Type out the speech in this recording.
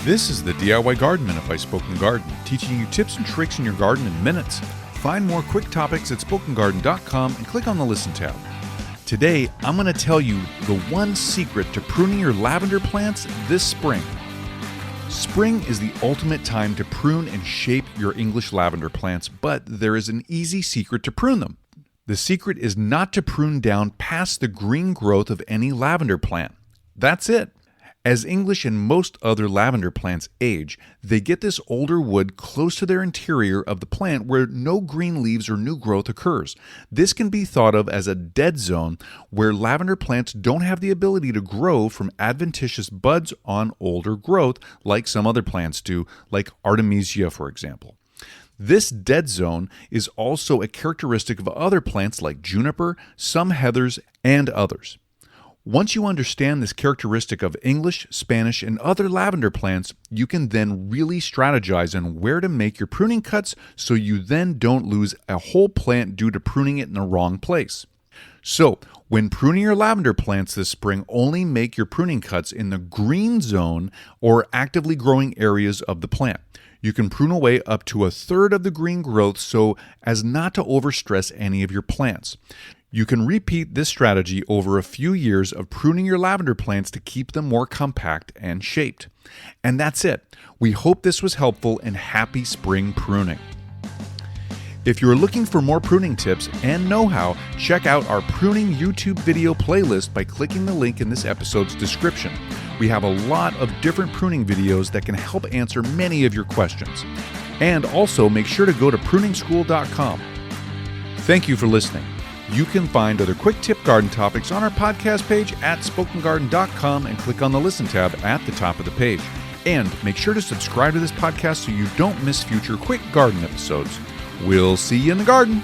This is the DIY Garden Minute by Spoken Garden, teaching you tips and tricks in your garden in minutes. Find more quick topics at spokengarden.com and click on the Listen tab. Today, I'm going to tell you the one secret to pruning your lavender plants this spring. Spring is the ultimate time to prune and shape your English lavender plants, but there is an easy secret to prune them. The secret is not to prune down past the green growth of any lavender plant. That's it. As English and most other lavender plants age, they get this older wood close to their interior of the plant where no green leaves or new growth occurs. This can be thought of as a dead zone where lavender plants don't have the ability to grow from adventitious buds on older growth like some other plants do, like Artemisia, for example. This dead zone is also a characteristic of other plants like juniper, some heathers, and others. Once you understand this characteristic of English, Spanish, and other lavender plants, you can then really strategize on where to make your pruning cuts so you then don't lose a whole plant due to pruning it in the wrong place. So, when pruning your lavender plants this spring, only make your pruning cuts in the green zone or actively growing areas of the plant. You can prune away up to a third of the green growth so as not to overstress any of your plants. You can repeat this strategy over a few years of pruning your lavender plants to keep them more compact and shaped. And that's it. We hope this was helpful and happy spring pruning. If you're looking for more pruning tips and know-how, check out our pruning YouTube video playlist by clicking the link in this episode's description. We have a lot of different pruning videos that can help answer many of your questions. And also make sure to go to pruningschool.com. Thank you for listening. You can find other quick tip garden topics on our podcast page at spokengarden.com and click on the Listen tab at the top of the page. And make sure to subscribe to this podcast so you don't miss future quick garden episodes. We'll see you in the garden.